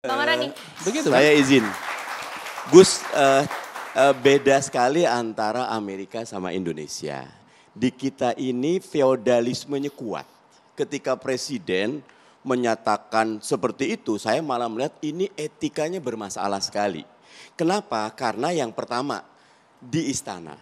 Bang Marani. Begitu. Saya izin. Gus, beda sekali antara Amerika sama Indonesia. Di kita ini feodalismenya kuat. Ketika presiden menyatakan seperti itu, saya malah melihat ini etikanya bermasalah sekali. Kenapa? Karena yang pertama di istana.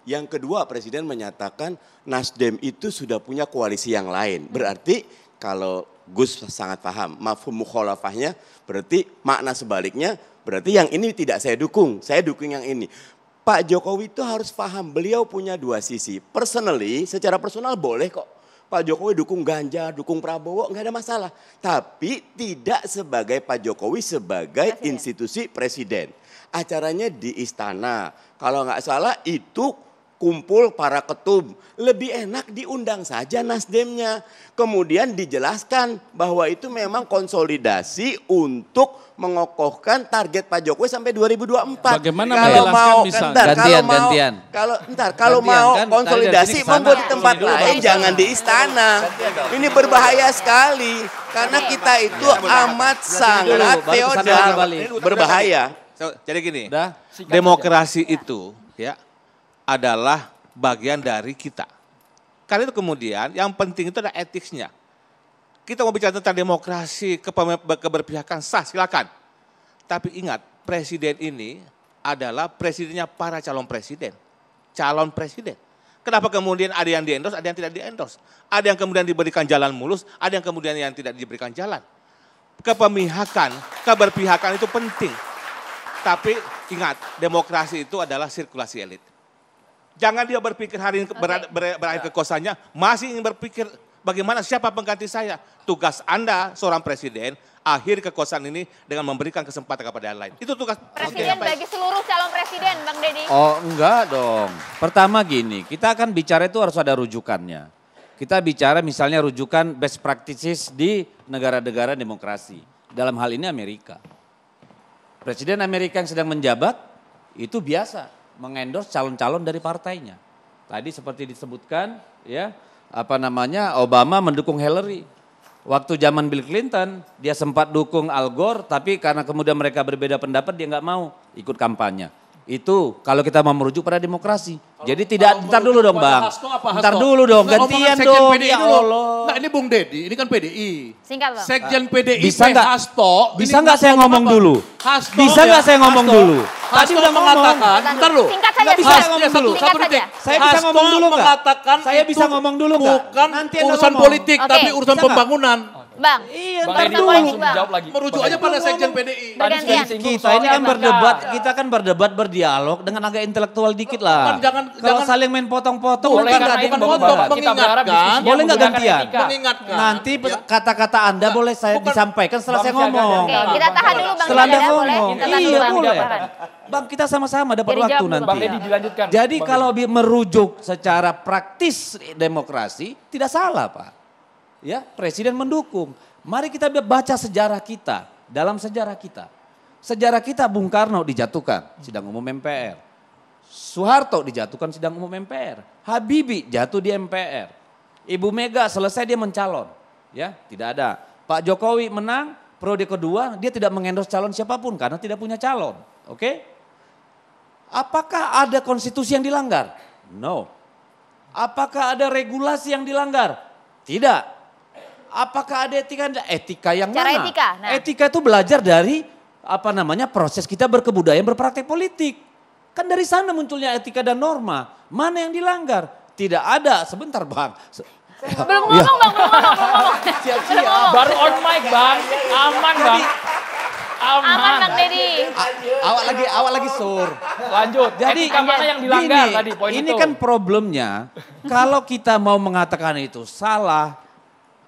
Yang kedua presiden menyatakan Nasdem itu sudah punya koalisi yang lain. Berarti kalau Gus sangat paham mafhum mukhalafahnya, berarti makna sebaliknya berarti yang ini tidak saya dukung yang ini. Pak Jokowi itu harus paham beliau punya dua sisi. Personally, secara personal boleh kok. Pak Jokowi dukung Ganjar, dukung Prabowo, nggak ada masalah. Tapi tidak sebagai Pak Jokowi sebagai institusi presiden. Acaranya di istana. Kalau nggak salah itu kumpul para ketum. Lebih enak diundang saja Nasdemnya. Kemudian dijelaskan bahwa itu memang konsolidasi untuk mengokohkan target Pak Jokowi sampai 2024. Bagaimana kalau mau gantian. Kalau mau konsolidasi monggo di tempat lain, jangan di istana. Ini berbahaya sekali karena kita itu amat sangat feodal, berbahaya. Jadi gini, demokrasi itu ya adalah bagian dari kita. Karena itu kemudian yang penting itu adalah etiknya. Kita mau bicara tentang demokrasi, keberpihakan sah silakan. Tapi ingat, presiden ini adalah presidennya para calon presiden. Calon presiden. Kenapa kemudian ada yang di-endorse, ada yang tidak di-endorse. Ada yang kemudian diberikan jalan mulus, ada yang kemudian yang tidak diberikan jalan. Kepemihakan, keberpihakan itu penting. Tapi ingat, demokrasi itu adalah sirkulasi elit. Jangan dia berpikir hari ini berakhir kekuasaannya, masih ingin berpikir bagaimana siapa pengganti saya. Tugas Anda seorang presiden, akhir kekuasaan ini dengan memberikan kesempatan kepada yang lain. Itu tugas presiden bagi seluruh calon presiden, Bang Deddy. Oh enggak dong. Pertama gini, kita akan bicara itu harus ada rujukannya. Kita bicara misalnya rujukan best practices di negara-negara demokrasi. Dalam hal ini Amerika. Presiden Amerika yang sedang menjabat itu biasa mengendorse calon-calon dari partainya. Tadi seperti disebutkan ya, Obama mendukung Hillary. Waktu zaman Bill Clinton dia sempat dukung Al Gore, tapi karena kemudian mereka berbeda pendapat dia nggak mau ikut kampanye. Itu kalau kita mau merujuk pada demokrasi. Jadi tidak, ntar dulu dong Bang. Ntar dulu dong, gantian dong. Ya Allah. Nah ini Bung Deddy, ini kan PDI. Singkat Bang. Sekjen PDI bisa nggak? Hasto. Bisa nggak saya ngomong dulu? Hasto, bisa nggak saya ngomong dulu? Tadi udah mengatakan, Ntar lu. Singkat saja, singkat saja. Saya bisa ngomong dulu nggak? Mengatakan saya bisa ngomong dulu nggak? Bukan urusan politik, tapi urusan pembangunan. Bang, iya, ntar dulu. Merujuk aja pada sekjen PDI. Bergantian. Kita ini kan berdebat, kita kan berdebat berdialog dengan agak intelektual dikit lah. Kalau saling main potong-potong, boleh nggak gantian? Mengingatkan. Nanti kata-kata Anda boleh saya disampaikan setelah saya ngomong. Oke, kita tahan dulu Bang. Setelah Anda ngomong, Iya boleh. Bang kita sama-sama dapat waktu nanti. Jadi kalau merujuk secara praktis demokrasi tidak salah Pak. Ya, presiden mendukung. Mari kita baca sejarah kita. Dalam sejarah kita. Sejarah kita Bung Karno dijatuhkan sidang umum MPR. Soeharto dijatuhkan sidang umum MPR. Habibie jatuh di MPR. Ibu Mega selesai dia mencalon. Ya, tidak ada. Pak Jokowi menang, periode kedua dia tidak mengendorse calon siapapun karena tidak punya calon. Oke? Apakah ada konstitusi yang dilanggar? No. Apakah ada regulasi yang dilanggar? Tidak. Apakah ada etika? Etika yang cara mana? Etika. Nah. Etika itu belajar dari proses kita berkebudayaan berpraktek politik. Kan dari sana munculnya etika dan norma. Mana yang dilanggar? Tidak ada. Sebentar Bang. Belum ngomong Bang, belum ngomong. Siap-siap. Baru on mic Bang. Aman Bang. Aman Bang Deddy. Awak lagi sur. Lanjut. Jadi mana yang dilanggar gini, tadi poin ini itu. kan problemnya. Kalau kita mau mengatakan itu salah,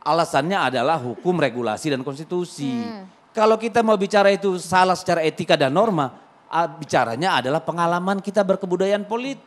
alasannya adalah hukum, regulasi, dan konstitusi. Kalau kita mau bicara itu salah secara etika dan norma, bicaranya adalah pengalaman kita berkebudayaan politik.